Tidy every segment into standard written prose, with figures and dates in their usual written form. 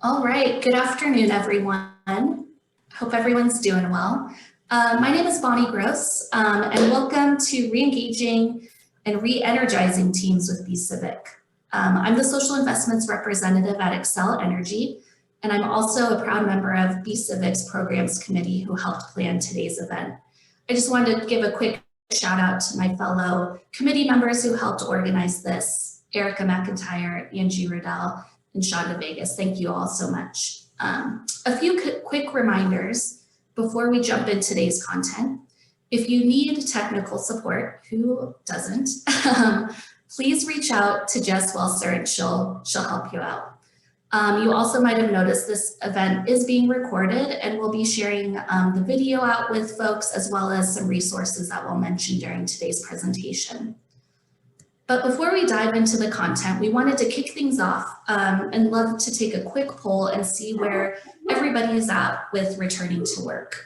All right, good afternoon, everyone. Hope everyone's doing well. My name is Bonnie Gross, and welcome to Re-Engaging and Re-Energizing Teams with Be Civic. I'm the Social Investments Representative at Xcel Energy, and I'm also a proud member of Be Civic's Programs Committee who helped plan today's event. I just wanted to give a quick shout out to my fellow committee members who helped organize this, Erica McIntyre, Angie Riddell, and Shonda Vegas. Thank you all so much. A few quick reminders before we jump into today's content. If you need technical support, who doesn't, please reach out to Jess Welser and she'll help you out. You also might have noticed this event is being recorded, and we'll be sharing the video out with folks as well as some resources that we'll mention during today's presentation. But before we dive into the content, we wanted to kick things off and love to take a quick poll and see where everybody is at with returning to work.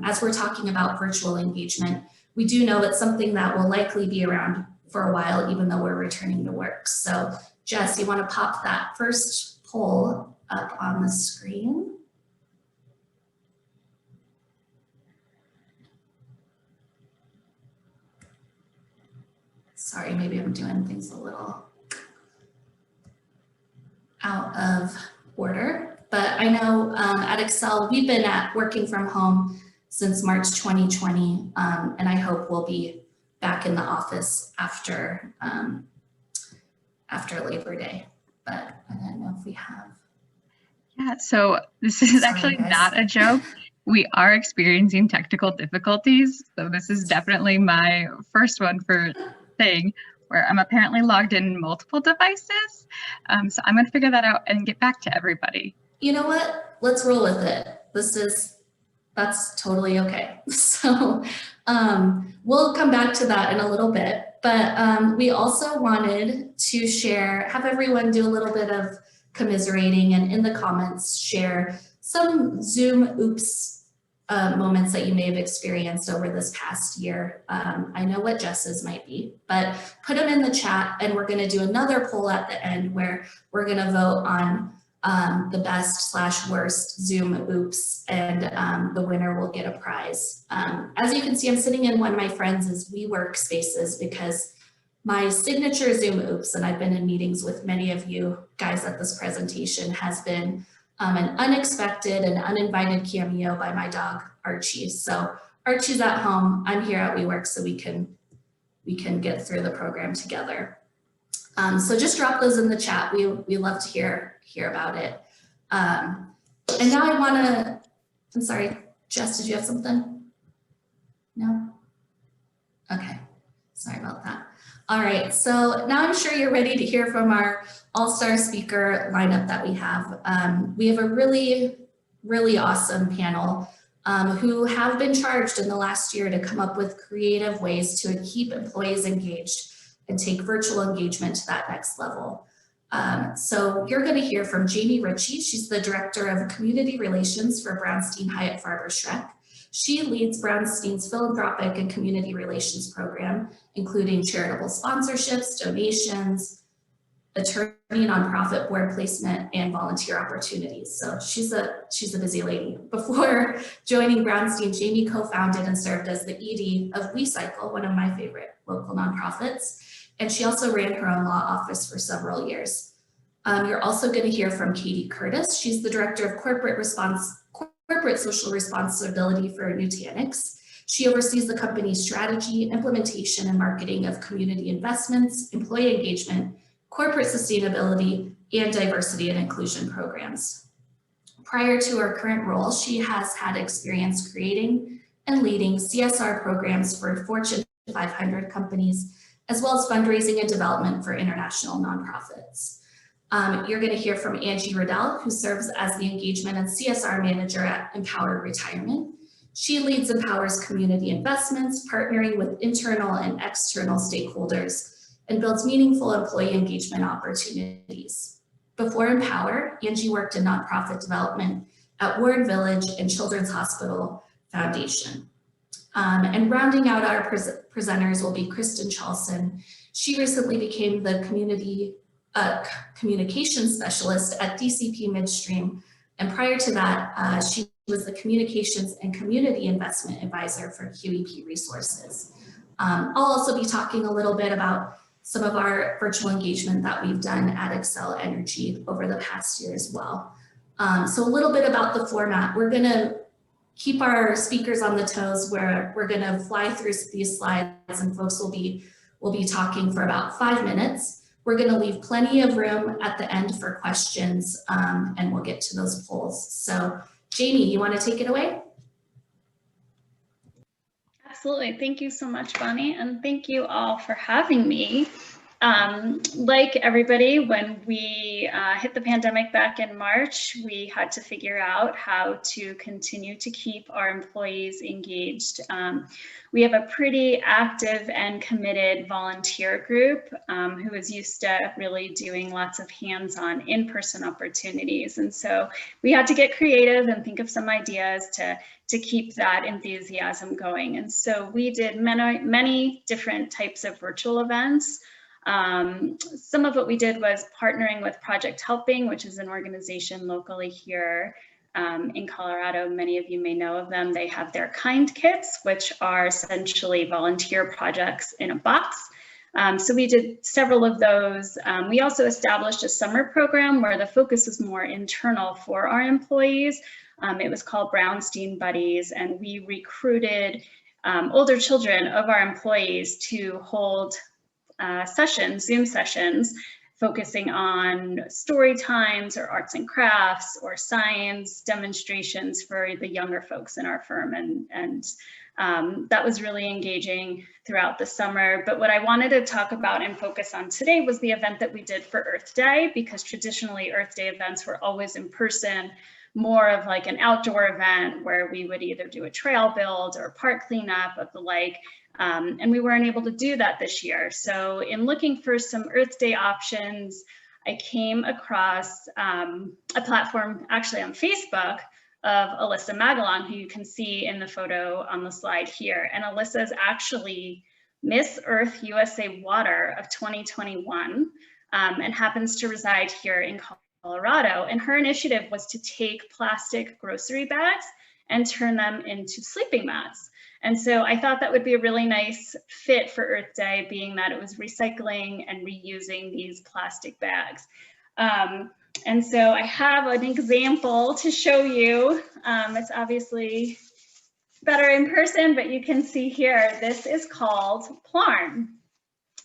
As we're talking about virtual engagement, we do know it's something that will likely be around for a while, even though we're returning to work. So Jess, you want to pop that first poll up on the screen? Sorry, maybe I'm doing things a little out of order, but I know at Xcel, we've been working from home since March 2020, and I hope we'll be back in the office after Labor Day, but I don't know if we have. Yeah, so this is actually not a joke. We are experiencing technical difficulties, so this is definitely my first one for thing where I'm apparently logged in multiple devices. So I'm going to figure that out and get back to everybody. You know what? Let's roll with it. That's totally okay. So we'll come back to that in a little bit, but we also wanted to have everyone do a little bit of commiserating and in the comments share some Zoom oops moments that you may have experienced over this past year. I know what Jess's might be, but put them in the chat, and we're going to do another poll at the end where we're going to vote on the best/worst Zoom oops, and the winner will get a prize. As you can see, I'm sitting in one of my friends' WeWork spaces because my signature Zoom oops, and I've been in meetings with many of you guys at this presentation, has been an unexpected and uninvited cameo by my dog, Archie. So Archie's at home, I'm here at WeWork, so we can get through the program together. So just drop those in the chat. We love to hear about it. And now I'm sorry, Jess, did you have something? No? Okay, sorry about that. All right, so now I'm sure you're ready to hear from our all-star speaker lineup that we have. We have a really, really awesome panel who have been charged in the last year to come up with creative ways to keep employees engaged and take virtual engagement to that next level. So you're going to hear from Jamie Ritchie. She's the Director of Community Relations for Brownstein Hyatt Farber Schreck. She leads Brownstein's philanthropic and community relations program, including charitable sponsorships, donations, attorney nonprofit board placement, and volunteer opportunities. So she's a busy lady. Before joining Brownstein, Jamie co-founded and served as the ED of WeCycle, one of my favorite local nonprofits. And she also ran her own law office for several years. You're also going to hear from Katie Curtis. She's the Director of Corporate Social Responsibility for Nutanix. She oversees the company's strategy, implementation, and marketing of community investments, employee engagement, corporate sustainability, and diversity and inclusion programs. Prior to her current role, she has had experience creating and leading CSR programs for Fortune 500 companies, as well as fundraising and development for international nonprofits. You're going to hear from Angie Riddell, who serves as the Engagement and CSR Manager at Empower Retirement. She leads Empower's community investments, partnering with internal and external stakeholders, and builds meaningful employee engagement opportunities. Before Empower, Angie worked in nonprofit development at Warren Village and Children's Hospital Foundation. And rounding out our presenters will be Kristin Chalson. She recently became the Community a communication specialist at DCP Midstream. And prior to that, she was the Communications and Community Investment Advisor for QEP Resources. I'll also be talking a little bit about some of our virtual engagement that we've done at Excel Energy over the past year as well. So a little bit about the format. We're gonna keep our speakers on the toes where we're gonna fly through these slides and folks will be talking for about 5 minutes. We're gonna leave plenty of room at the end for questions and we'll get to those polls. So Jamie, you wanna take it away? Absolutely. Thank you so much, Bonnie, and thank you all for having me. Like everybody, when we hit the pandemic back in March, we had to figure out how to continue to keep our employees engaged. We have a pretty active and committed volunteer group who is used to really doing lots of hands-on in-person opportunities. And so we had to get creative and think of some ideas to keep that enthusiasm going. And so we did many different types of virtual events. Some of what we did was partnering with Project Helping, which is an organization locally here in Colorado. Many of you may know of them. They have their Kind Kits, which are essentially volunteer projects in a box. So we did several of those. We also established a summer program where the focus is more internal for our employees. It was called Brownstein Buddies, and we recruited older children of our employees to hold Zoom sessions, focusing on story times or arts and crafts or science demonstrations for the younger folks in our firm. And that was really engaging throughout the summer. But what I wanted to talk about and focus on today was the event that we did for Earth Day, because traditionally Earth Day events were always in person, more of like an outdoor event where we would either do a trail build or park cleanup of the like. And we weren't able to do that this year. So in looking for some Earth Day options, I came across a platform actually on Facebook of Alyssa Magalon, who you can see in the photo on the slide here. And Alyssa is actually Miss Earth USA Water of 2021 and happens to reside here in Colorado. And her initiative was to take plastic grocery bags and turn them into sleeping mats. And so I thought that would be a really nice fit for Earth Day, being that it was recycling and reusing these plastic bags. And so I have an example to show you. It's obviously better in person, but you can see here, this is called Plarn.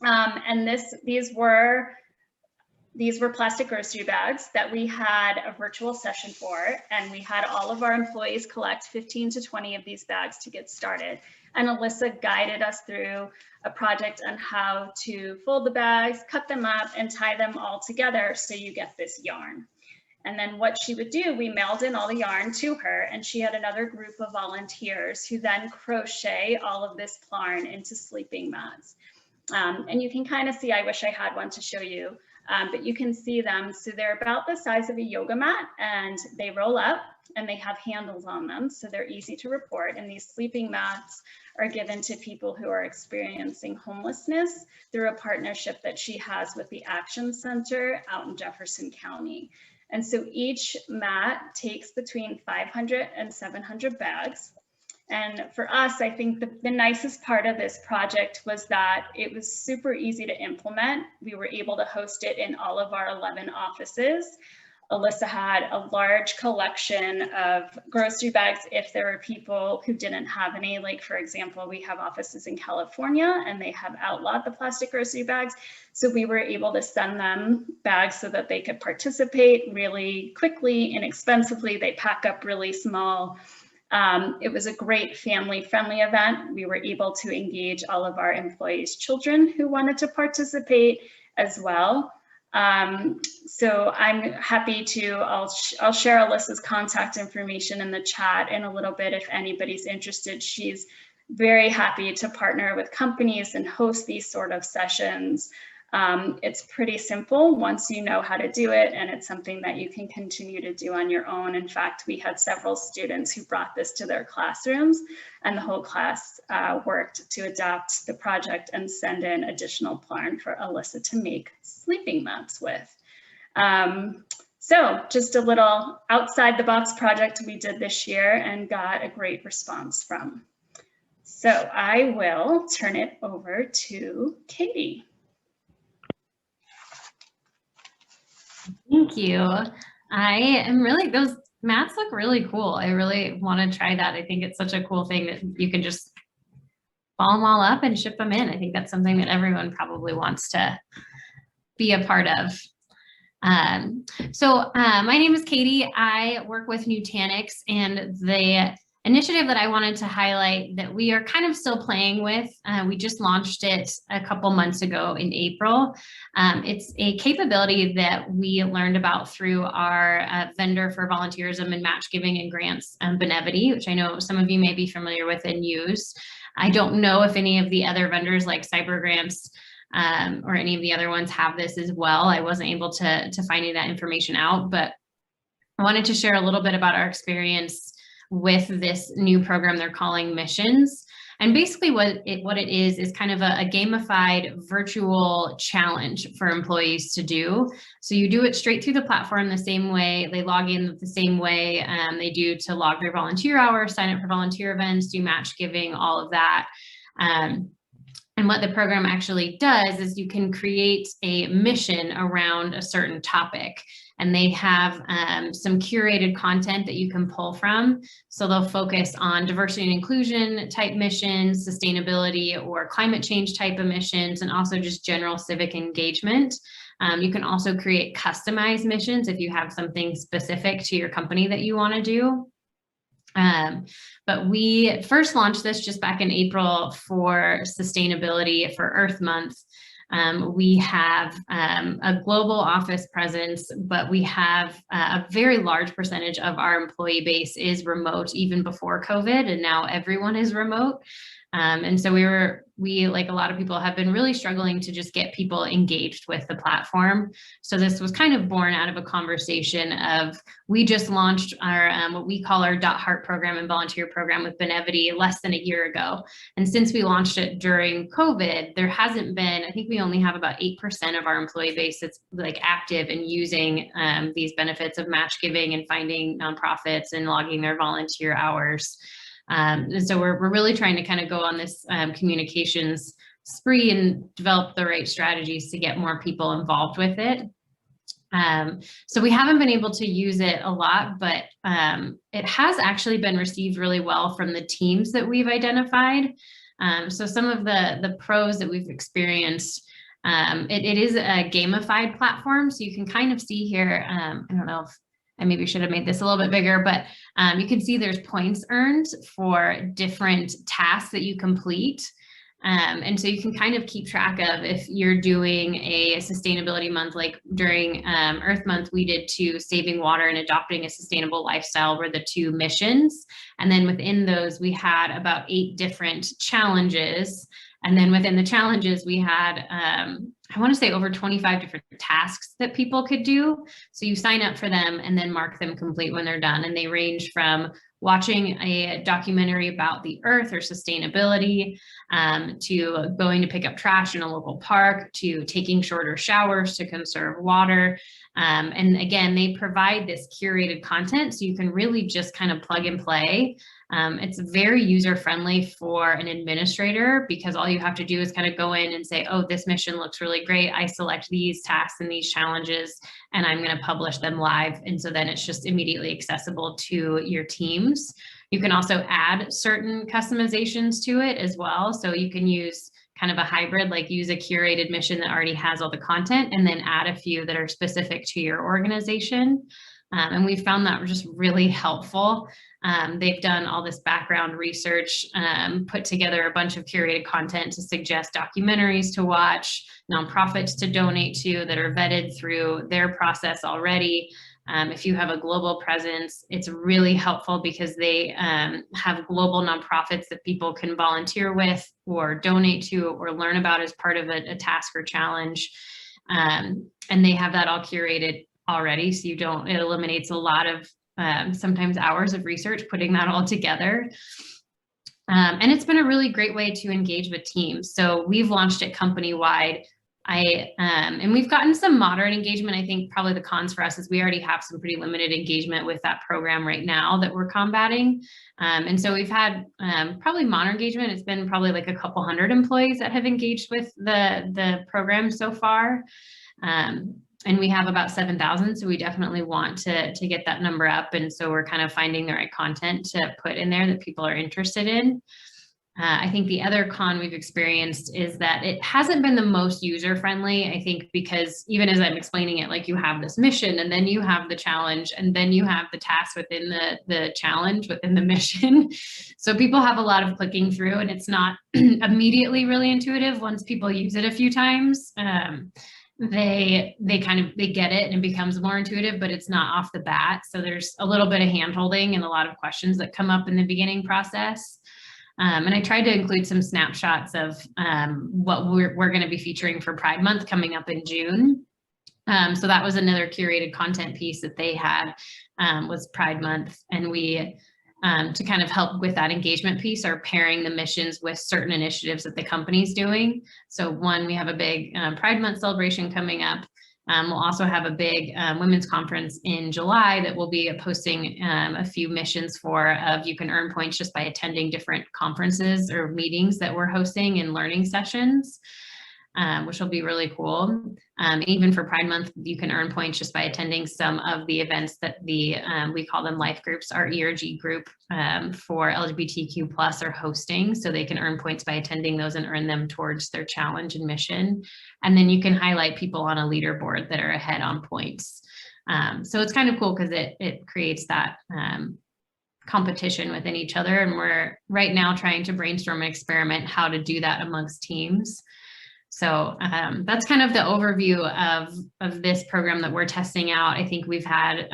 And these were plastic grocery bags that we had a virtual session for, and we had all of our employees collect 15 to 20 of these bags to get started. And Alyssa guided us through a project on how to fold the bags, cut them up, and tie them all together so you get this yarn. And then what she would do, we mailed in all the yarn to her, and she had another group of volunteers who then crochet all of this Plarn into sleeping mats. And you can kind of see, I wish I had one to show you. But you can see them. So they're about the size of a yoga mat, and they roll up and they have handles on them. So they're easy to report. And these sleeping mats are given to people who are experiencing homelessness through a partnership that she has with the Action Center out in Jefferson County. And so each mat takes between 500 and 700 bags. And for us, I think the nicest part of this project was that it was super easy to implement. We were able to host it in all of our 11 offices. Alyssa had a large collection of grocery bags if there were people who didn't have any. Like, for example, we have offices in California and they have outlawed the plastic grocery bags. So we were able to send them bags so that they could participate really quickly, inexpensively. They pack up really small. It was a great family-friendly event. We were able to engage all of our employees' children who wanted to participate as well. So I'm happy to, I'll share Alyssa's contact information in the chat in a little bit if anybody's interested. She's very happy to partner with companies and host these sort of sessions. It's pretty simple once you know how to do it, and it's something that you can continue to do on your own. In fact, we had several students who brought this to their classrooms, and the whole class worked to adapt the project and send in additional yarn for Alyssa to make sleeping mats with. So just a little outside the box project we did this year and got a great response from. So I will turn it over to Katie. Thank you. I am really, those mats look really cool. I really want to try that. I think it's such a cool thing that you can just ball them all up and ship them in. I think that's something that everyone probably wants to be a part of. My name is Katie. I work with Nutanix, and the initiative that I wanted to highlight that we are kind of still playing with, we just launched it a couple months ago in April. It's a capability that we learned about through our vendor for volunteerism and match giving and grants, Benevity, which I know some of you may be familiar with and use. I don't know if any of the other vendors like CyberGrants or any of the other ones have this as well. I wasn't able to find any of that information out, but I wanted to share a little bit about our experience with this new program they're calling Missions. And basically what it is kind of a gamified virtual challenge for employees to do. So you do it straight through the platform the same way, they log in the same way they do to log their volunteer hours, sign up for volunteer events, do match giving, all of that. And what the program actually does is you can create a mission around a certain topic, and they have some curated content that you can pull from. So they'll focus on diversity and inclusion type missions, sustainability or climate change type of missions, and also just general civic engagement. You can also create customized missions if you have something specific to your company that you want to do. But we first launched this just back in April for sustainability for Earth Month. We have a global office presence, but we have a very large percentage of our employee base is remote even before COVID, and now everyone is remote. And so we, like a lot of people, have been really struggling to just get people engaged with the platform. So this was kind of born out of a conversation of, we just launched our, what we call our .Heart program and volunteer program with Benevity less than a year ago. And since we launched it during COVID, there hasn't been, I think we only have about 8% of our employee base that's like active in using these benefits of match giving and finding nonprofits and logging their volunteer hours. And so we're really trying to kind of go on this communications spree and develop the right strategies to get more people involved with it. So we haven't been able to use it a lot, but it has actually been received really well from the teams that we've identified. So some of the pros that we've experienced, it is a gamified platform. So you can kind of see here, I don't know if I maybe should have made this a little bit bigger, but you can see there's points earned for different tasks that you complete. And so you can kind of keep track of if you're doing a sustainability month, like during Earth Month, we did 2 saving water and adopting a sustainable lifestyle were the 2 missions. And then within those, we had about 8 different challenges. And then within the challenges, we had, I want to say over 25 different tasks that people could do. So you sign up for them and then mark them complete when they're done. And they range from watching a documentary about the earth or sustainability, to going to pick up trash in a local park, to taking shorter showers to conserve water. And again, they provide this curated content so you can really just kind of plug and play. It's very user-friendly for an administrator because all you have to do is kind of go in and say, oh, this mission looks really great. I select these tasks and these challenges, and I'm going to publish them live. And so then it's just immediately accessible to your teams. You can also add certain customizations to it as well. So you can use kind of a hybrid, like use a curated mission that already has all the content and then add a few that are specific to your organization. And we found that just really helpful. They've done all this background research, put together a bunch of curated content to suggest documentaries to watch, nonprofits to donate to that are vetted through their process already. If you have a global presence, it's really helpful because they have global nonprofits that people can volunteer with or donate to or learn about as part of a task or challenge. And they have that all curated already. So it eliminates a lot of sometimes hours of research putting that all together. And it's been a really great way to engage with teams. So we've launched it company-wide. And we've gotten some moderate engagement. I think probably the cons for us is we already have some pretty limited engagement with that program right now that we're combating. And so we've had probably moderate engagement. It's been probably like a couple hundred employees that have engaged with the program so far. And we have about 7,000, so we definitely want to get that number up. And so we're kind of finding the right content to put in there that people are interested in. I think the other con we've experienced is that it hasn't been the most user-friendly, I think, because even as I'm explaining it, like you have this mission and then you have the challenge and then you have the task within the challenge within the mission. So people have a lot of clicking through and it's not immediately really intuitive. Once people use it a few times, they get it and it becomes more intuitive, but it's not off the bat. So there's a little bit of hand-holding and a lot of questions that come up in the beginning process. And I tried to include some snapshots of what we're going to be featuring for Pride Month coming up in June. So that was another curated content piece that they had was Pride Month. And we, to kind of help with that engagement piece, are pairing the missions with certain initiatives that the company's doing. So one, we have a big Pride Month celebration coming up. We'll also have a big women's conference in July that we'll be posting a few missions of you can earn points just by attending different conferences or meetings that we're hosting and learning sessions, which will be really cool. Even for Pride Month, you can earn points just by attending some of the events that we call them life groups, our ERG group for LGBTQ+ are hosting. So they can earn points by attending those and earn them towards their challenge and mission. And then you can highlight people on a leaderboard that are ahead on points. So it's kind of cool because it creates that competition within each other. And we're right now trying to brainstorm and experiment how to do that amongst teams. So that's kind of the overview of this program that we're testing out. I think we've had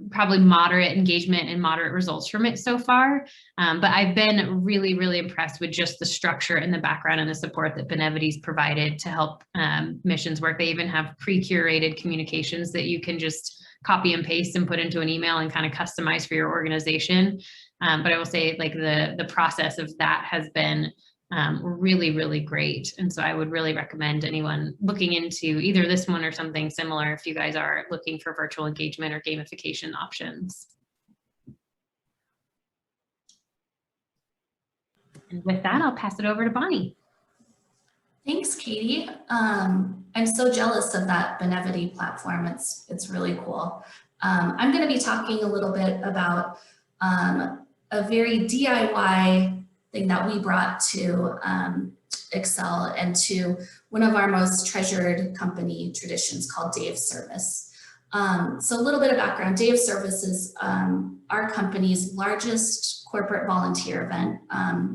probably moderate engagement and moderate results from it so far. But I've been really, really impressed with just the structure and the background and the support that Benevity's provided to help missions work. They even have pre-curated communications that you can just copy and paste and put into an email and kind of customize for your organization. But I will say, like, the process of that has been really, really great. And so I would really recommend anyone looking into either this one or something similar if you guys are looking for virtual engagement or gamification options. And with that, I'll pass it over to Bonnie. Thanks, Katie. I'm so jealous of that Benevity platform. It's really cool. I'm going to be talking a little bit about a very DIY thing that we brought to Excel and to one of our most treasured company traditions called Day of Service. So a little bit of background. Day of Service is our company's largest corporate volunteer event.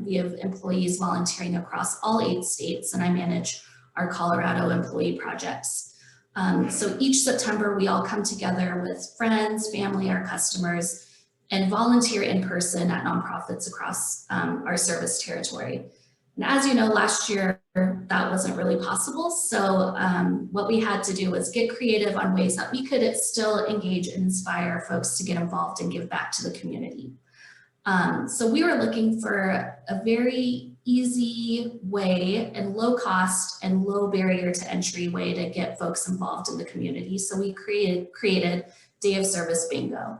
We have employees volunteering across all 8 states, and I manage our Colorado employee projects. So each September, we all come together with friends, family, our customers, and volunteer in person at nonprofits across our service territory. And as you know, last year, that wasn't really possible. So what we had to do was get creative on ways that we could still engage and inspire folks to get involved and give back to the community. So we were looking for a very easy way and low cost and low barrier to entry way to get folks involved in the community. So we created Day of Service Bingo.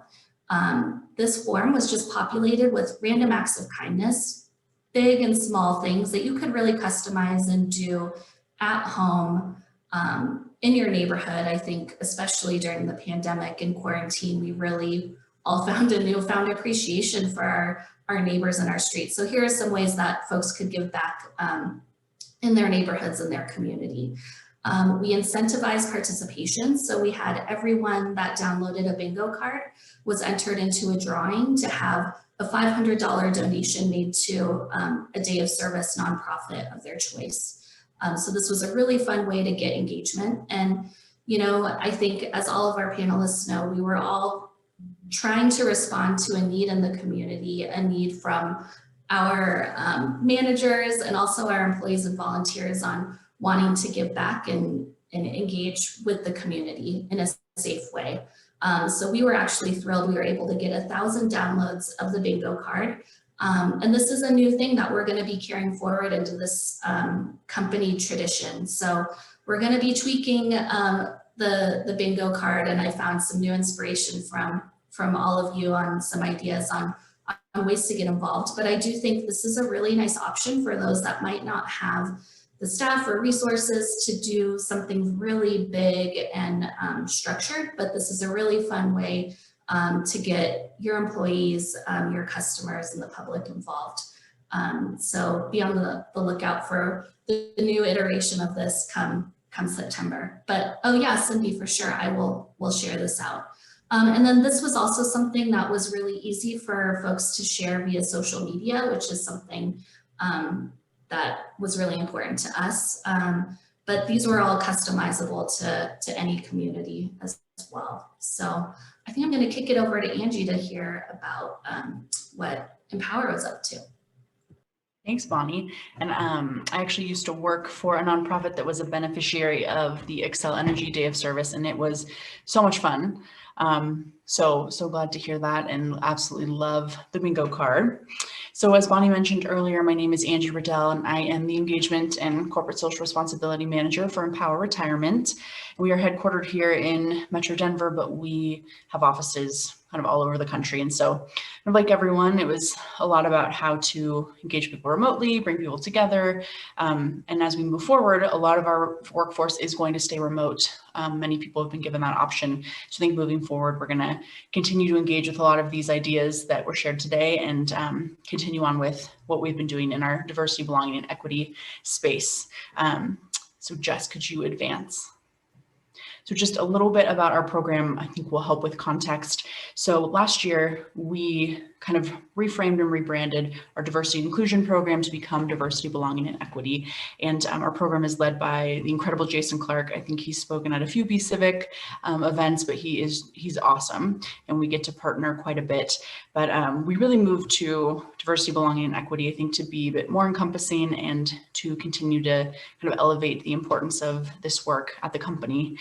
This form was just populated with random acts of kindness, big and small things that you could really customize and do at home in your neighborhood. I think especially during the pandemic and quarantine, we really all found a newfound appreciation for our neighbors in our streets. So here are some ways that folks could give back in their neighborhoods and their community. We incentivized participation. So we had everyone that downloaded a bingo card was entered into a drawing to have a $500 donation made to a Day of Service nonprofit of their choice. So this was a really fun way to get engagement. And you know, I think as all of our panelists know, we were all trying to respond to a need in the community, a need from our managers and also our employees and volunteers on wanting to give back and engage with the community in a safe way. So we were actually thrilled. We were able to get 1,000 downloads of the bingo card. And this is a new thing that we're going to be carrying forward into this company tradition. So we're going to be tweaking the bingo card, and I found some new inspiration from all of you on some ideas on ways to get involved. But I do think this is a really nice option for those that might not have the staff or resources to do something really big and structured, but this is a really fun way to get your employees, your customers, and the public involved. So be on the lookout for the new iteration of this come September. But oh yeah, Cindy, for sure, we'll share this out. And then this was also something that was really easy for folks to share via social media, which is something that was really important to us. But these were all customizable to any community as well. So I think I'm going to kick it over to Angie to hear about what Empower was up to. Thanks, Bonnie. And I actually used to work for a nonprofit that was a beneficiary of the Excel Energy Day of Service, and it was so much fun. So glad to hear that, and absolutely love the bingo card. So as Bonnie mentioned earlier, my name is Angie Riddell, and I am the Engagement and Corporate Social Responsibility Manager for Empower Retirement. We are headquartered here in Metro Denver, but we have offices kind of all over the country. And so like everyone, it was a lot about how to engage people remotely, bring people together. And as we move forward, a lot of our workforce is going to stay remote. Many people have been given that option. So I think moving forward, we're going to continue to engage with a lot of these ideas that were shared today and continue on with what we've been doing in our diversity, belonging, and equity space. So Jess, could you advance? So just a little bit about our program, I think will help with context. So last year, we kind of reframed and rebranded our diversity and inclusion program to become diversity, belonging, and equity. And our program is led by the incredible Jason Clark. I think he's spoken at a few B-Civic events, but he's awesome. And we get to partner quite a bit. But we really moved to diversity, belonging, and equity, I think, to be a bit more encompassing and to continue to kind of elevate the importance of this work at the company.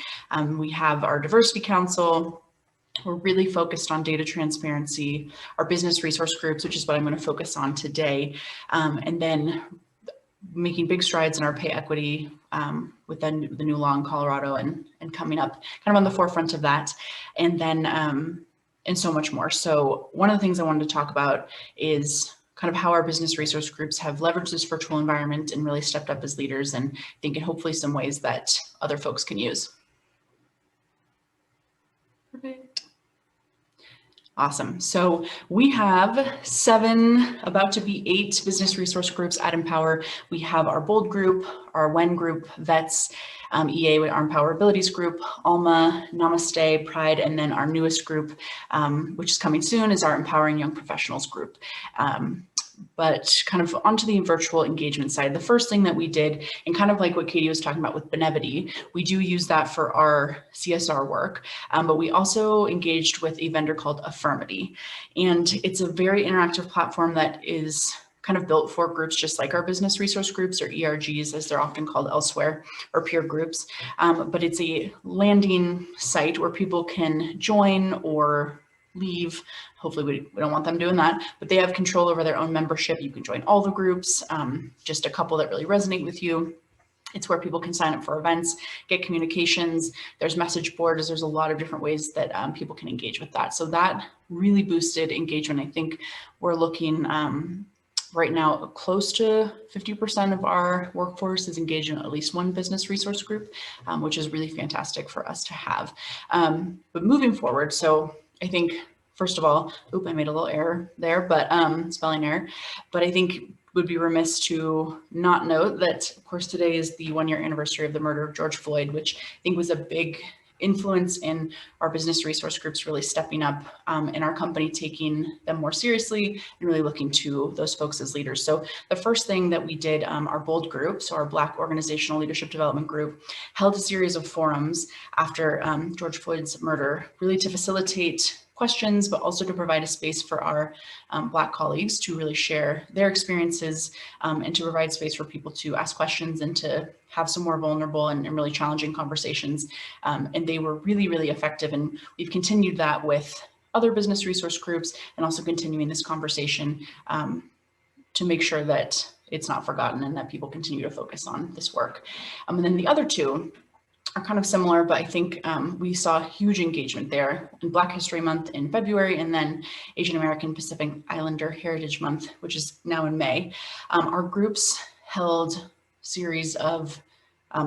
We have our diversity council. We're really focused on data transparency, our business resource groups, which is what I'm going to focus on today, and then making big strides in our pay equity with the new law in Colorado and coming up kind of on the forefront of that, and then and so much more. So one of the things I wanted to talk about is kind of how our business resource groups have leveraged this virtual environment and really stepped up as leaders, and I think in hopefully some ways that other folks can use. Perfect. Awesome. So we have 7, about to be 8 business resource groups at Empower. We have our Bold group, our WEN group, VETS, EA, our Empower Abilities group, ALMA, Namaste, Pride, and then our newest group, which is coming soon, is our Empowering Young Professionals group. But kind of onto the virtual engagement side, the first thing that we did, and kind of like what Katie was talking about with Benevity, we do use that for our CSR work, but we also engaged with a vendor called Affirmity. And it's a very interactive platform that is kind of built for groups just like our business resource groups, or ERGs as they're often called elsewhere, or peer groups. But it's a landing site where people can join or leave. Hopefully we don't want them doing that, but they have control over their own membership. You can join all the groups, just a couple that really resonate with you. It's where people can sign up for events, get communications. There's message boards. There's a lot of different ways that people can engage with that. So that really boosted engagement. I think we're looking right now close to 50% of our workforce is engaged in at least one business resource group, which is really fantastic for us to have. But moving forward, so I think, first of all, I made a little error there, but spelling error. But I think would be remiss to not note that, of course, today is the 1-year anniversary of the murder of George Floyd, which I think was a big influence in our business resource groups really stepping up, and our company taking them more seriously and really looking to those folks as leaders. So the first thing that we did, our BOLD group, so our Black Organizational Leadership Development Group, held a series of forums after George Floyd's murder, really to facilitate questions, but also to provide a space for our Black colleagues to really share their experiences, and to provide space for people to ask questions and to have some more vulnerable and really challenging conversations. And they were really, really effective. And we've continued that with other business resource groups, and also continuing this conversation to make sure that it's not forgotten and that people continue to focus on this work. And then the other two are kind of similar, but I think we saw huge engagement there in Black History Month in February, and then Asian American Pacific Islander Heritage Month, which is now in May. Our groups held series of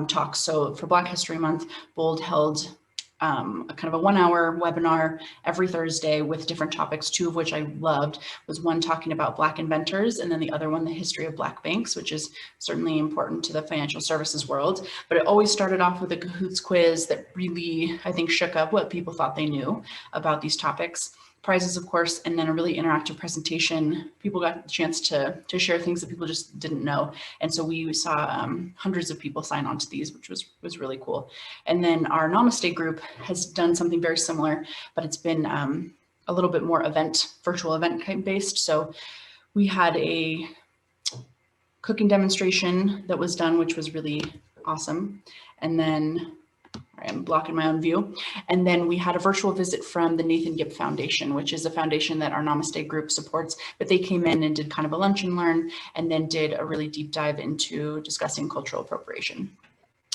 talks. So for Black History Month, BOLD held a kind of a 1-hour webinar every Thursday with different topics, two of which I loved. Was one talking about Black inventors, and then the other one, the history of Black banks, which is certainly important to the financial services world. But it always started off with a Kahoots quiz that really, I think, shook up what people thought they knew about these topics. Prizes, of course, and then a really interactive presentation. People got the chance to share things that people just didn't know. And so we saw hundreds of people sign on to these, which was really cool. And then our Namaste group has done something very similar, but it's been a little bit more virtual event based. So we had a cooking demonstration that was done, which was really awesome. And then I'm blocking my own view. And then we had a virtual visit from the Nathan Gipp Foundation, which is a foundation that our Namaste group supports, but they came in and did kind of a lunch and learn, and then did a really deep dive into discussing cultural appropriation.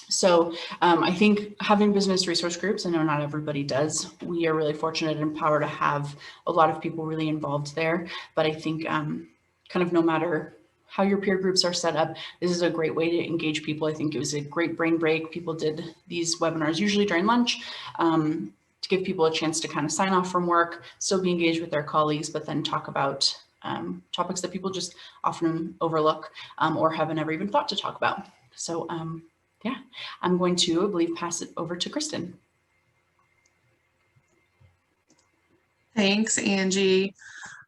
So I think having business resource groups, I know not everybody does. We are really fortunate and empowered to have a lot of people really involved there. But I think kind of no matter how your peer groups are set up, this is a great way to engage people. I think it was a great brain break. People did these webinars usually during lunch to give people a chance to kind of sign off from work, still be engaged with their colleagues, but then talk about topics that people just often overlook or haven't ever even thought to talk about. So yeah, I'm going to, I believe, pass it over to Kristin. Thanks, Angie.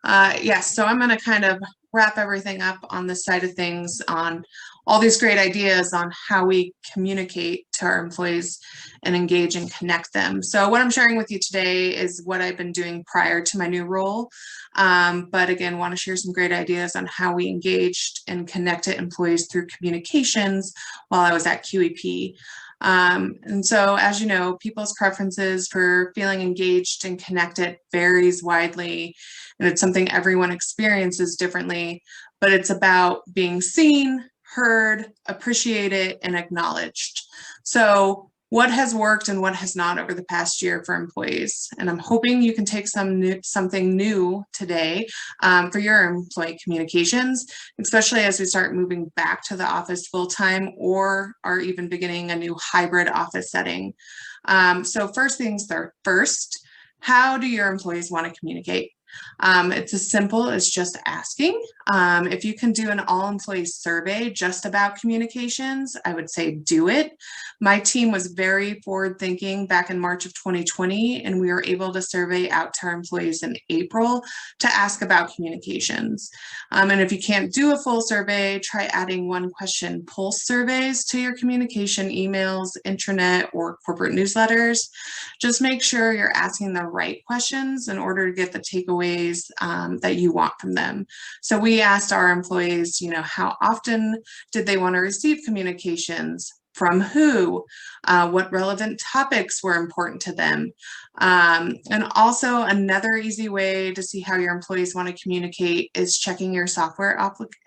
Yes, so I'm going to kind of wrap everything up on this side of things, on all these great ideas on how we communicate to our employees and engage and connect them. So what I'm sharing with you today is what I've been doing prior to my new role. But again, want to share some great ideas on how we engaged and connected employees through communications while I was at QEP. And so, as you know, people's preferences for feeling engaged and connected varies widely, and it's something everyone experiences differently, but it's about being seen, heard, appreciated, and acknowledged. So what has worked and what has not over the past year for employees? And I'm hoping you can take something new today for your employee communications, especially as we start moving back to the office full-time or are even beginning a new hybrid office setting. So first things first, how do your employees want to communicate? It's as simple as just asking. If you can do an all-employee survey just about communications, I would say do it. My team was very forward-thinking back in March of 2020, and we were able to survey out to our employees in April to ask about communications. And if you can't do a full survey, try adding one-question pulse surveys to your communication emails, intranet, or corporate newsletters. Just make sure you're asking the right questions in order to get the takeaways that you want from them. So we asked our employees, how often did they want to receive communications? From who? What relevant topics were important to them? And also another easy way to see how your employees want to communicate is checking your software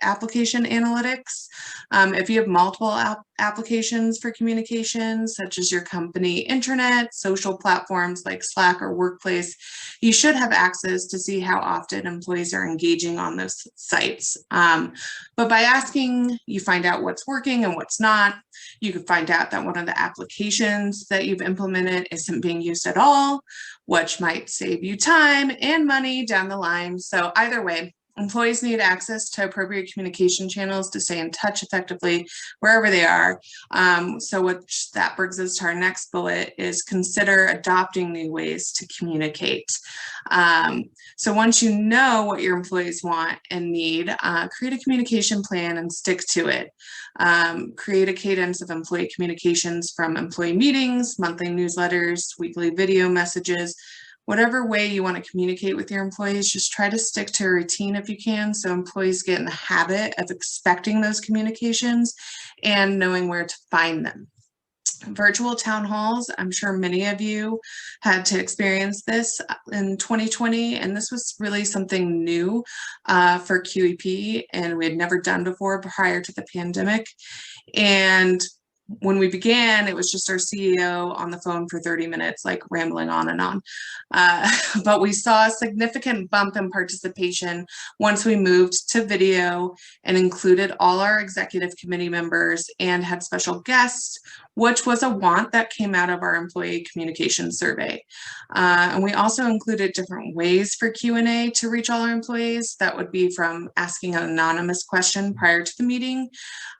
application analytics. If you have multiple applications for communications, such as your company intranet, social platforms like Slack or Workplace, you should have access to see how often employees are engaging on those sites. But by asking, you find out what's working and what's not. You can find out that one of the applications that you've implemented isn't being used at all, which might save you time and money down the line. So either way, Employees need access to appropriate communication channels to stay in touch effectively wherever they are. So what that brings us to our next bullet is consider adopting new ways to communicate. So once you know what your employees want and need, create a communication plan and stick to it. Create a cadence of employee communications from employee meetings, monthly newsletters, weekly video messages. Whatever way you want to communicate with your employees, just try to stick to a routine if you can, so employees get in the habit of expecting those communications and knowing where to find them. Virtual town halls, I'm sure many of you had to experience this in 2020, and this was really something new for QEP, and we had never done before prior to the pandemic. And when we began, it was just our CEO on the phone for 30 minutes, like rambling on and on. But we saw a significant bump in participation once we moved to video and included all our executive committee members and had special guests, which was a want that came out of our employee communication survey. And we also included different ways for Q&A to reach all our employees. That would be from asking an anonymous question prior to the meeting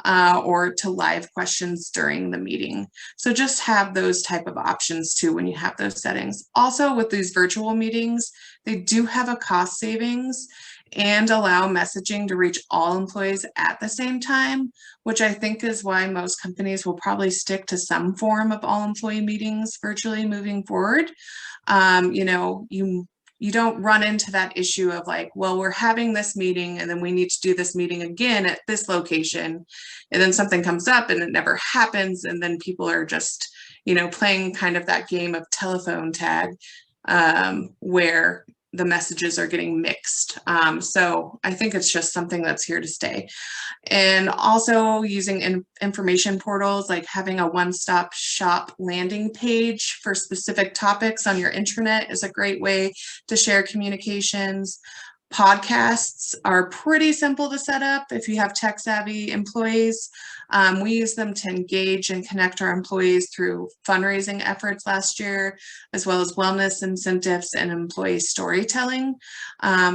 or to live questions during the meeting. So just have those type of options too when you have those settings. Also with these virtual meetings, they do have a cost savings and allow messaging to reach all employees at the same time, which I think is why most companies will probably stick to some form of all employee meetings virtually moving forward. You know, you don't run into that issue of like, well, we're having this meeting and then we need to do this meeting again at this location. And then something comes up and it never happens. And then people are just, you know, playing kind of that game of telephone tag where the messages are getting mixed. So I think it's just something that's here to stay. And also using information portals, like having a one-stop shop landing page for specific topics on your intranet is a great way to share communications. Podcasts are pretty simple to set up if you have tech-savvy employees. We use them to engage and connect our employees through fundraising efforts last year, as well as wellness incentives and employee storytelling.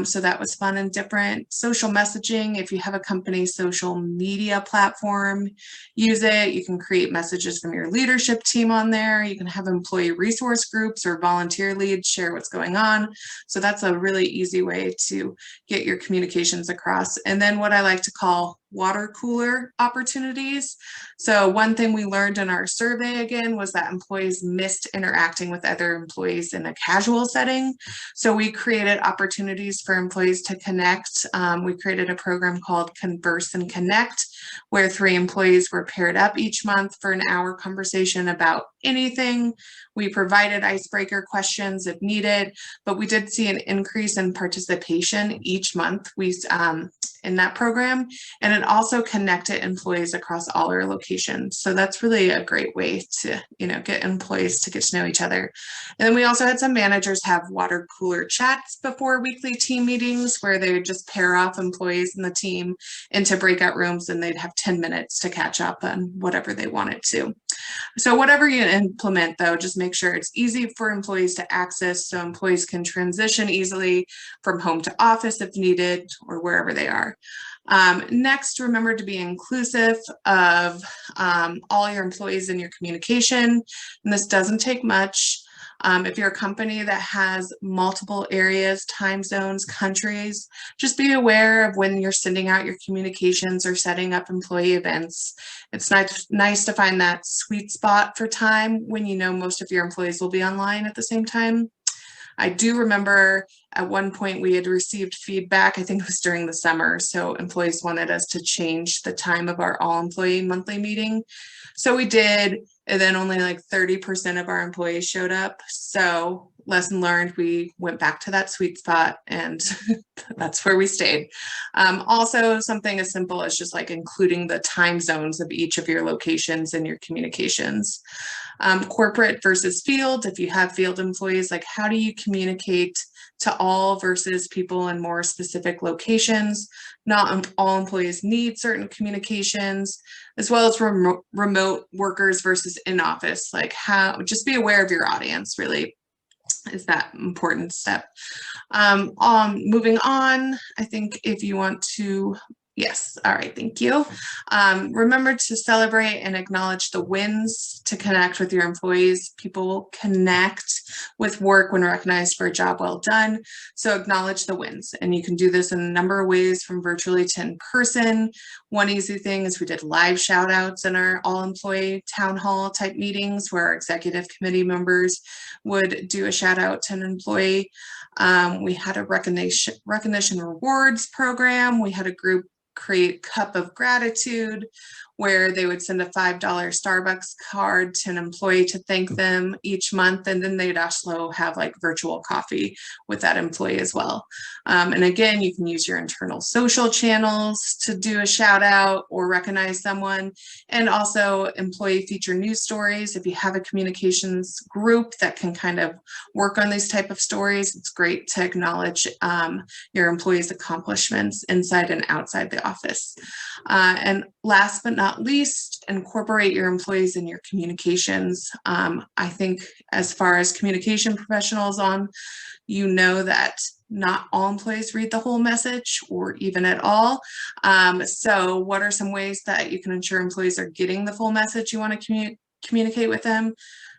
So that was fun and different. Social messaging, if you have a company social media platform, use it. You can create messages from your leadership team on there. You can have employee resource groups or volunteer leads share what's going on. So that's a really easy way to get your communications across. And then what I like to call water cooler opportunities. So one thing we learned in our survey again was that employees missed interacting with other employees in a casual setting. So we created opportunities for employees to connect. We created a program called Converse and Connect, where 3 employees were paired up each month for an hour conversation about anything. We provided icebreaker questions if needed, but we did see an increase in participation each month in that program, and it also connected employees across all our locations. So that's really a great way to, you know, get employees to get to know each other. And then we also had some managers have water cooler chats before weekly team meetings, where they would just pair off employees in the team into breakout rooms, and they'd have 10 minutes to catch up on whatever they wanted to. So whatever you implement, though, just make sure it's easy for employees to access so employees can transition easily from home to office if needed or wherever they are. Next, remember to be inclusive of all your employees in your communication. And this doesn't take much. If you're a company that has multiple areas, time zones, countries, just be aware of when you're sending out your communications or setting up employee events. It's nice to find that sweet spot for time when you know most of your employees will be online at the same time. I do remember at one point we had received feedback, I think it was during the summer, so employees wanted us to change the time of our all-employee monthly meeting. So we did, and then only like 30% of our employees showed up. So lesson learned, we went back to that sweet spot, and that's where we stayed. Also, something as simple as just like including the time zones of each of your locations in your communications. Corporate versus field, if you have field employees, like how do you communicate to all versus people in more specific locations? Not all employees need certain communications, as well as remote workers versus in office. Like how, just be aware of your audience really is that important step. Moving on, I think if you want to, yes, all right, thank you. Remember to celebrate and acknowledge the wins to connect with your employees. People connect with work when recognized for a job well done. So acknowledge the wins. And you can do this in a number of ways, from virtually to in person. One easy thing is we did live shout outs in our all employee town hall type meetings where our executive committee members would do a shout out to an employee. We had a recognition rewards program. We had a group create Cup of Gratitude, where they would send a $5 Starbucks card to an employee to thank them each month. And then they'd also have like virtual coffee with that employee as well. And again, you can use your internal social channels to do a shout out or recognize someone. And also employee feature news stories. If you have a communications group that can kind of work on these type of stories, it's great to acknowledge your employees' accomplishments inside and outside the office. And last but not least, incorporate your employees in your communications. I think as far as communication professionals you know that not all employees read the whole message or even at all. So what are some ways that you can ensure employees are getting the full message you want to communicate with them?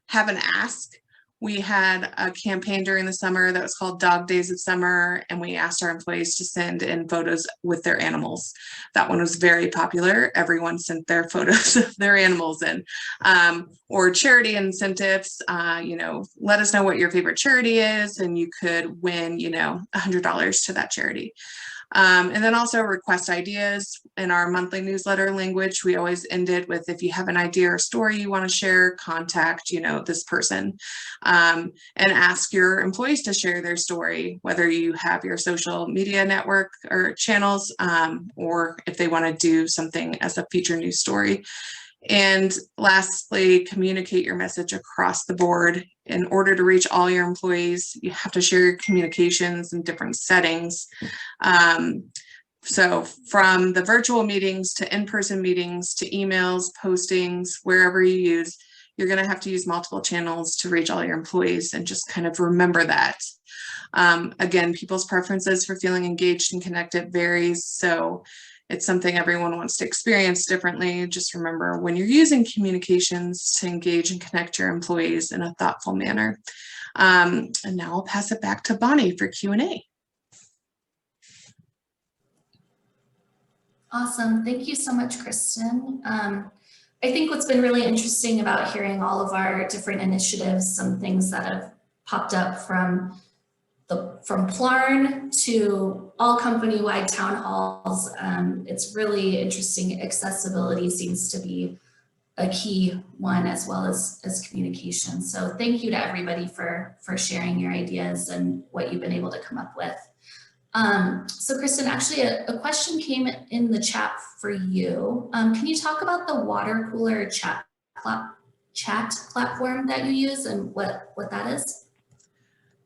Have an ask. We had a campaign during the summer that was called Dog Days of Summer, and we asked our employees to send in photos with their animals. That one was very popular. Everyone sent their photos of their animals in. Or charity incentives, let us know what your favorite charity is, and you could win, $100 to that charity. And then also request ideas. In our monthly newsletter language, we always end it with, if you have an idea or story you want to share, contact, this person, and ask your employees to share their story, whether you have your social media network or channels, or if they want to do something as a feature news story. And lastly, communicate your message across the board. In order to reach all your employees, you have to share your communications in different settings. So from the virtual meetings to in-person meetings to emails, postings, wherever you use, you're going to have to use multiple channels to reach all your employees, and just kind of remember that. Again, people's preferences for feeling engaged and connected varies. So it's something everyone wants to experience differently. Just remember, when you're using communications, to engage and connect your employees in a thoughtful manner. And now I'll pass it back to Bonnie for Q&A. Awesome. Thank you so much, Kristin. I think what's been really interesting about hearing all of our different initiatives, some things that have popped up from Plarn to all company-wide town halls. It's really interesting. Accessibility seems to be a key one, as well as communication. So thank you to everybody for sharing your ideas and what you've been able to come up with. So Kristin, actually a question came in the chat for you. Can you talk about the water cooler chat platform that you use and what that is?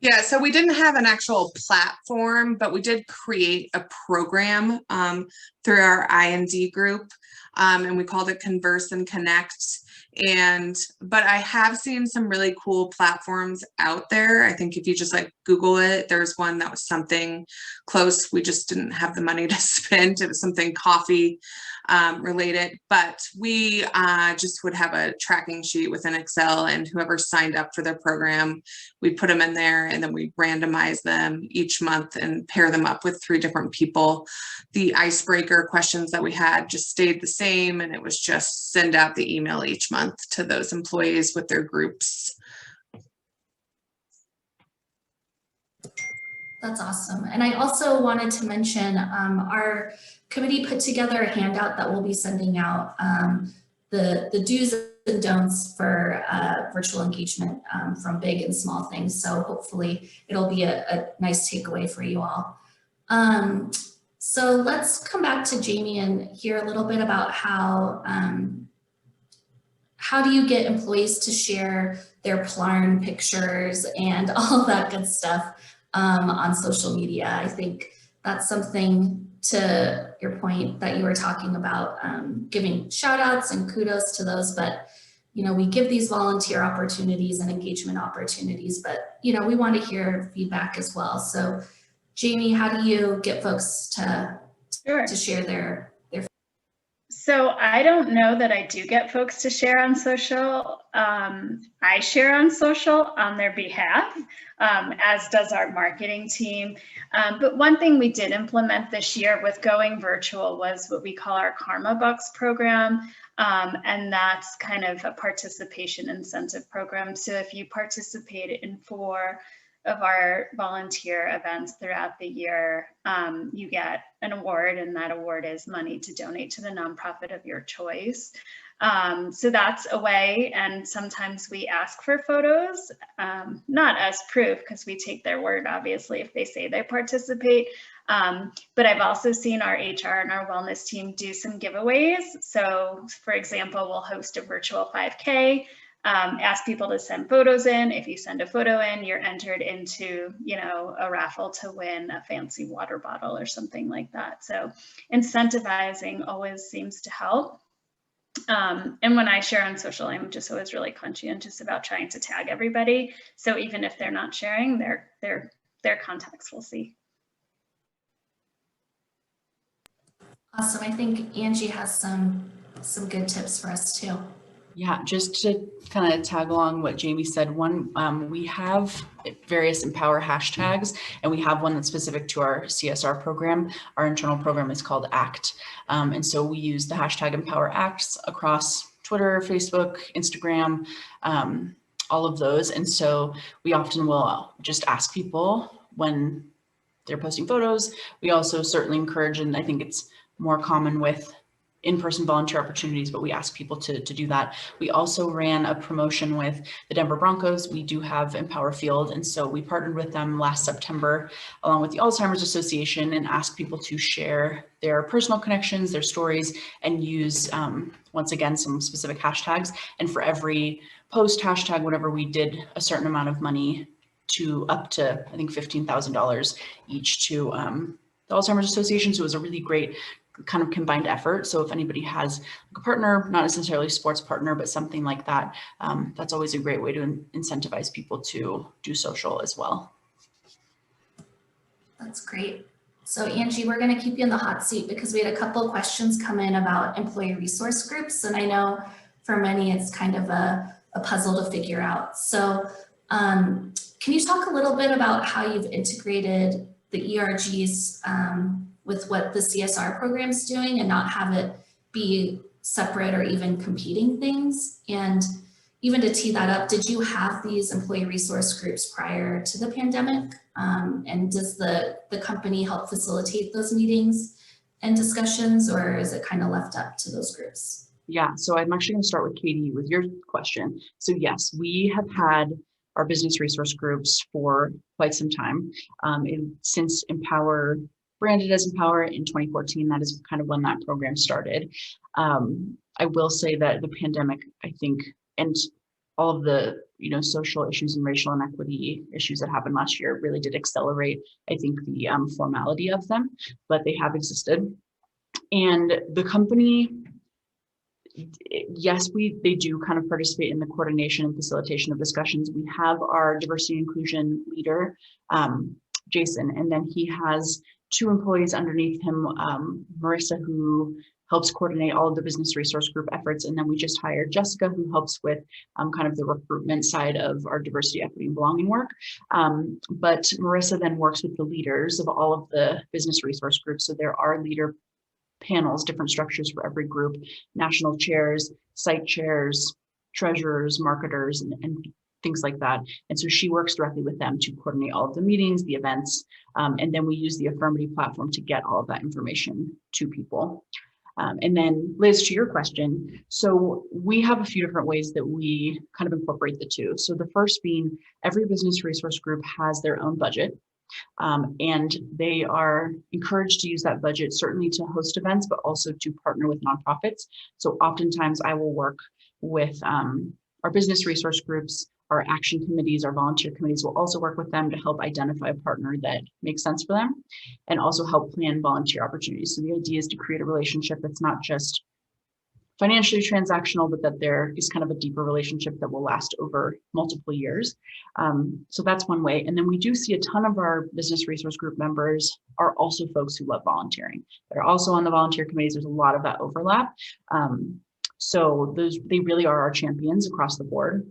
Yeah, so we didn't have an actual platform, but we did create a program through our I&D group, and we called it Converse and Connect. But I have seen some really cool platforms out there. I think if you just Google it, there's one that was something close. We just didn't have the money to spend. It was something coffee related, but we just would have a tracking sheet within Excel, and whoever signed up for their program, we put them in there, and then we randomize them each month and pair them up with 3 different people. The icebreaker questions that we had just stayed the same, and it was just send out the email each month to those employees with their groups. That's awesome. And I also wanted to mention our committee put together a handout that we'll be sending out, the do's and don'ts for virtual engagement from big and small things. So hopefully it'll be a nice takeaway for you all. So let's come back to Jamie and hear a little bit about how do you get employees to share their Plarn pictures and all that good stuff on social media. I think that's something, to your point that you were talking about, giving shout outs and kudos to those, but we give these volunteer opportunities and engagement opportunities, but, we want to hear feedback as well. So Jamie, how do you get folks to share their So I don't know that I do get folks to share on social. I share on social on their behalf, as does our marketing team. But one thing we did implement this year with going virtual was what we call our Karma Bucks program. And that's kind of a participation incentive program. So if you participate in 4 of our volunteer events throughout the year, you get an award, and that award is money to donate to the nonprofit of your choice. So that's a way, and sometimes we ask for photos, not as proof because we take their word, obviously, if they say they participate. But I've also seen our HR and our wellness team do some giveaways. So for example, we'll host a virtual 5K. Ask people to send photos in. If you send a photo in, you're entered into, a raffle to win a fancy water bottle or something like that. So incentivizing always seems to help. And when I share on social, I'm just always really conscientious about trying to tag everybody. So even if they're not sharing, their contacts will see. Awesome. I think Angie has some good tips for us too. Yeah, just to kind of tag along what Jamie said, we have various Empower hashtags, and we have one that's specific to our CSR program. Our internal program is called ACT. And so we use the hashtag Empower Acts across Twitter, Facebook, Instagram, all of those. And so we often will just ask people when they're posting photos. We also certainly encourage, and I think it's more common with in-person volunteer opportunities, but we ask people to do that. We also ran a promotion with the Denver Broncos. We do have Empower Field, and so we partnered with them last September along with the Alzheimer's Association and asked people to share their personal connections, their stories, and use, once again, some specific hashtags. And for every post hashtag, whatever, we did a certain amount of money to up to, I think, $15,000 each to the Alzheimer's Association. So it was a really great kind of combined effort. So if anybody has a partner, not necessarily a sports partner, but something like that, that's always a great way to incentivize people to do social as well. That's great. So Angie, we're going to keep you in the hot seat because we had a couple of questions come in about employee resource groups. And I know for many, it's kind of a puzzle to figure out. So can you talk a little bit about how you've integrated the ERGs with what the CSR program is doing and not have it be separate or even competing things? And even to tee that up, did you have these employee resource groups prior to the pandemic? And does the company help facilitate those meetings and discussions, or is it kind of left up to those groups? Yeah, so I'm actually going to start with Katie with your question. So yes, we have had our business resource groups for quite some time. Since Empower branded as Empower in 2014, that is kind of when that program started. I will say that the pandemic, I think, and all of the social issues and racial inequity issues that happened last year really did accelerate, I think, the formality of them, but they have existed. And the company, yes, they do kind of participate in the coordination and facilitation of discussions. We have our diversity and inclusion leader, Jason, and then he has 2 employees underneath him, Marissa, who helps coordinate all of the business resource group efforts. And then we just hired Jessica, who helps with kind of the recruitment side of our diversity, equity, and belonging work. But Marissa then works with the leaders of all of the business resource groups. So there are leader panels, different structures for every group, national chairs, site chairs, treasurers, marketers, and things like that. And so she works directly with them to coordinate all of the meetings, the events, and then we use the Affirmity platform to get all of that information to people. And then Liz, to your question, so we have a few different ways that we kind of incorporate the two. So the first being every business resource group has their own budget. And they are encouraged to use that budget certainly to host events, but also to partner with nonprofits. So oftentimes I will work with our business resource groups, our action committees, our volunteer committees will also work with them to help identify a partner that makes sense for them and also help plan volunteer opportunities. So the idea is to create a relationship that's not just financially transactional, but that there is kind of a deeper relationship that will last over multiple years. So that's one way. And then we do see a ton of our business resource group members are also folks who love volunteering. They're also on the volunteer committees. There's a lot of that overlap. So they really are our champions across the board.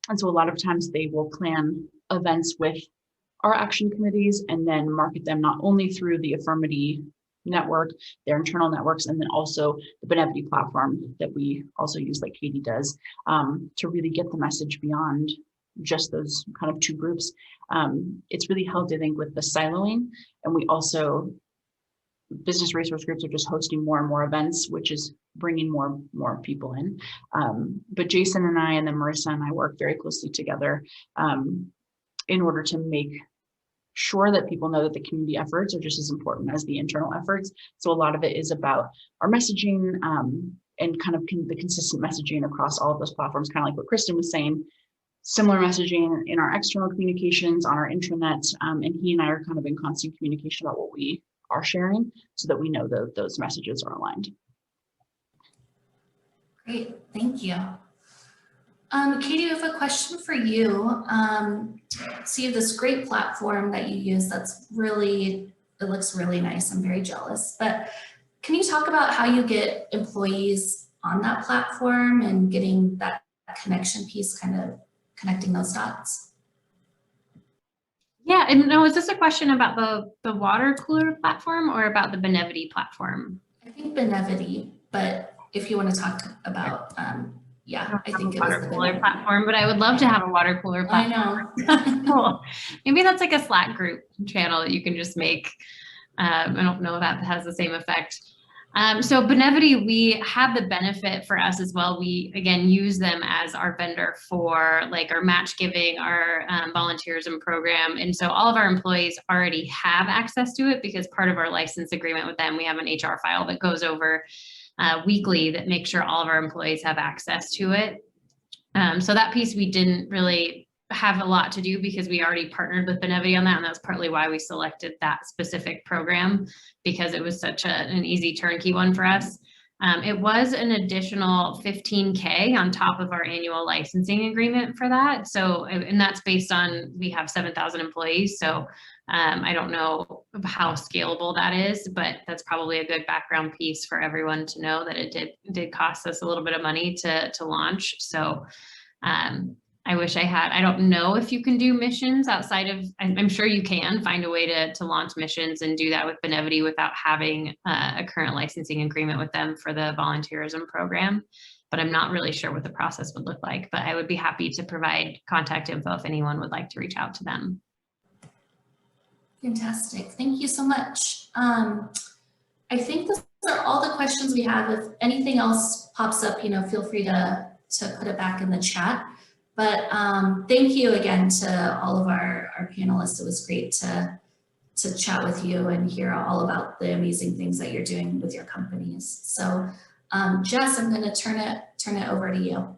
And so a lot of times they will plan events with our action committees and then market them not only through the Affirmity network, their internal networks, and then also the Benevity platform that we also use, like Katie does, to really get the message beyond just those kind of two groups. It's really helped, I think, with the siloing, and we also, business resource groups are just hosting more and more events, which is bringing more people in. But Jason and I, and then Marissa and I work very closely together in order to make sure that people know that the community efforts are just as important as the internal efforts. So a lot of it is about our messaging and kind of the consistent messaging across all of those platforms, kind of like what Kristin was saying, similar messaging in our external communications, on our intranet, and he and I are kind of in constant communication about what we are sharing so that we know that those messages are aligned. Great, thank you. Katie, I have a question for you. So you have this great platform that you use that's really, it looks really nice. I'm very jealous, but can you talk about how you get employees on that platform and getting that connection piece, kind of connecting those dots? Yeah, and no, is this a question about the water cooler platform or about the Benevity platform? I think Benevity, but if you want to talk about, yeah, I think it was the water cooler Benevity platform, but I would love to have a water cooler platform. I know. Cool. Maybe that's like a Slack group channel that you can just make. I don't know if that has the same effect. So Benevity, we have the benefit for us as well. We, again, use them as our vendor for like our match giving, our volunteerism program. And so all of our employees already have access to it because part of our license agreement with them, we have an HR file that goes over weekly that makes sure all of our employees have access to it. So that piece we didn't really have a lot to do because we already partnered with Benevity on that, and that's partly why we selected that specific program, because it was such an easy turnkey one for us. It was an additional $15K on top of our annual licensing agreement for that. So, and that's based on, we have 7,000 employees. So I don't know how scalable that is, but that's probably a good background piece for everyone to know that it did cost us a little bit of money to launch. So I wish I had, I don't know if you can do missions outside of, I'm sure you can find a way to launch missions and do that with Benevity without having a current licensing agreement with them for the volunteerism program. But I'm not really sure what the process would look like, but I would be happy to provide contact info if anyone would like to reach out to them. Fantastic, thank you so much. I think those are all the questions we have. If anything else pops up, feel free to put it back in the chat. But thank you again to all of our panelists. It was great to chat with you and hear all about the amazing things that you're doing with your companies. So Jess, I'm going to turn it over to you.